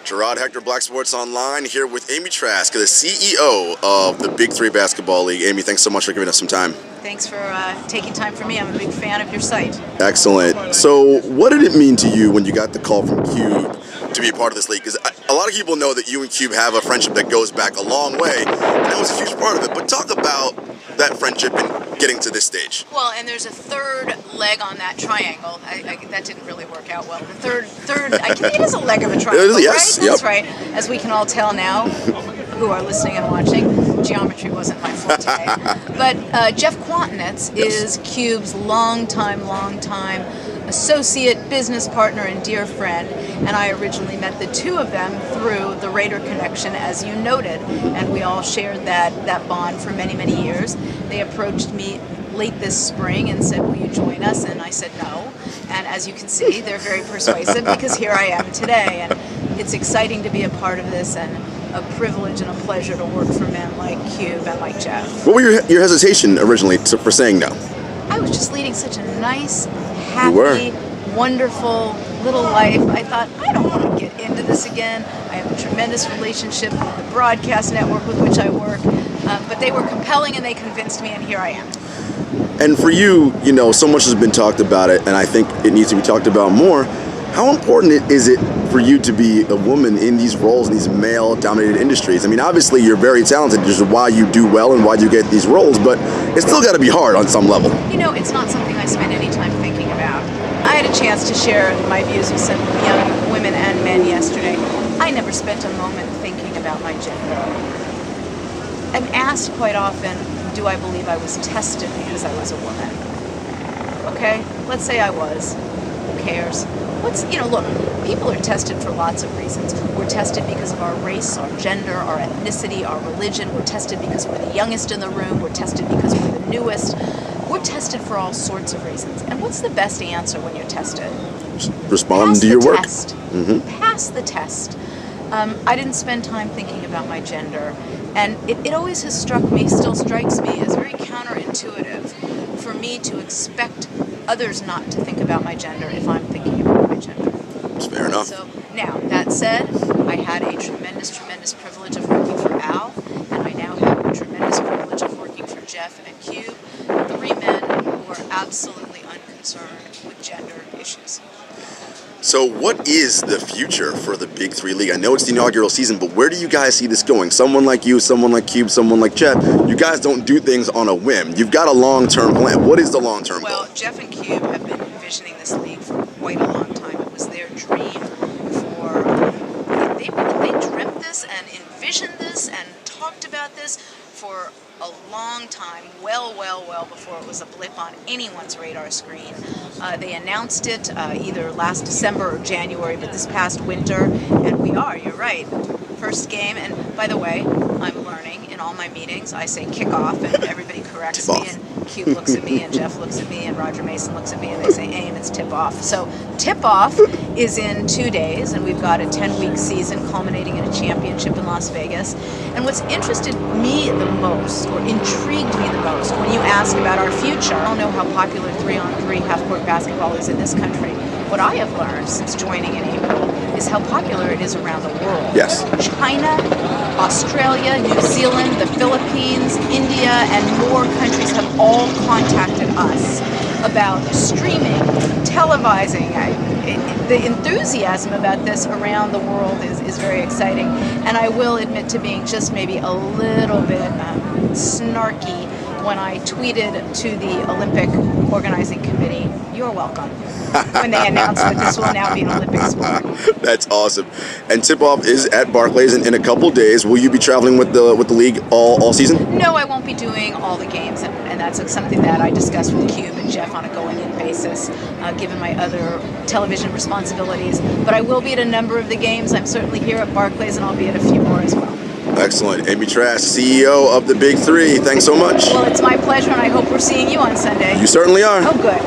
Gerard Hector, Black Sports Online, here with Amy Trask, the CEO of the BIG3 Basketball League. Amy, thanks so much for giving us some time. Thanks for taking time for me. I'm a big fan of your site. Excellent. So what did it mean to you when you got the call from Cube to be a part of this league? Because a lot of people know that you and Cube have a friendship that goes back a long way, and that was a huge part of it. But talk about that friendship and getting to this stage. Well, and there's a third leg on that triangle. That didn't really work out well. The third, it is a leg of a triangle, yes, right? yep. That's right. As we can all tell now, who are listening and watching, geometry wasn't my forte. But Jeff Quantinetz is Cube's longtime associate, business partner, and dear friend. And I originally met the two of them through the Raider connection, as you noted. And we all shared that bond for many, many years. They approached me late this spring and said, will you join us? And I said no. And as you can see, they're very persuasive because here I am today. And it's exciting to be a part of this, and a privilege and a pleasure to work for men like Cube and like Jeff. What were your hesitation originally for saying no? I was just leading such a nice, happy, wonderful little life. I thought, I don't want to get into this again. I have a tremendous relationship with the broadcast network with which I work. But they were compelling and they convinced me, and here I am. And for you, so much has been talked about it, and I think it needs to be talked about more. How important is it for you to be a woman in these roles, in these male-dominated industries? I mean, obviously you're very talented, which is why you do well and why you get these roles, but it's still got to be hard on some level. It's not something I spend any time thinking about. I had a chance to share my views with some young women and men yesterday. I never spent a moment thinking about my gender. I'm asked quite often, do I believe I was tested because I was a woman? Okay, let's say I was. Who cares? Look, people are tested for lots of reasons. We're tested because of our race, our gender, our ethnicity, our religion. We're tested because we're the youngest in the room. We're tested because we're the newest. We're tested for all sorts of reasons. And what's the best answer when you're tested? Respond to your work. Pass the test. I didn't spend time thinking about my gender. And it always has struck me, still strikes me, as very counterintuitive for me to expect others not to think about my gender if I'm thinking about my gender. That's fair enough. So now, that said, I had a tremendous privilege of working for Al, and I now have a tremendous privilege of working for Jeff and Cube, three men who are absolutely unconcerned with gender issues. So what is the future for the BIG3 League? I know it's the inaugural season, but where do you guys see this going? Someone like you, someone like Cube, someone like Jeff, you guys don't do things on a whim. You've got a long-term plan. What is the long-term goal? Well, Jeff and Cube have been envisioning this league for quite a long time. It was their dream they dreamt this and envisioned this and talked about this for a long time, well before it was a blip on anyone's radar screen. They announced it either last December or January, but this past winter, and you're right, first game. And by the way, I'm learning in all my meetings, I say kickoff, and everybody corrects me, and Cube looks at me, and Jeff looks at me, and Roger Mason looks at me, and they say aim, it's tip-off. So tip-off is in 2 days, and we've got a 10-week season culminating in a championship in Las Vegas. And what's interested me the most, or intrigued me the most, when you ask about our future, I don't know how popular 3-on-3 half-court basketball is in this country. What I have learned since joining in April is how popular it is around the world. Yes. China, Australia, New Zealand, the Philippines, India, and more countries have all contacted us about streaming, televising. The enthusiasm about this around the world is very exciting. And I will admit to being just maybe a little bit snarky when I tweeted to the Olympic Organizing Committee, "You're welcome," when they announced that this will now be an Olympic sport. That's awesome. And tip-off is at Barclays in a couple days. Will you be traveling with the league all season? No, I won't be doing all the games, and that's something that I discussed with Cube and Jeff on a going-in basis, given my other television responsibilities. But I will be at a number of the games. I'm certainly here at Barclays, and I'll be at a few more as well. Excellent. Amy Trask, CEO of the BIG3. Thanks so much. Well, it's my pleasure, and I hope we're seeing you on Sunday. You certainly are. Oh, good.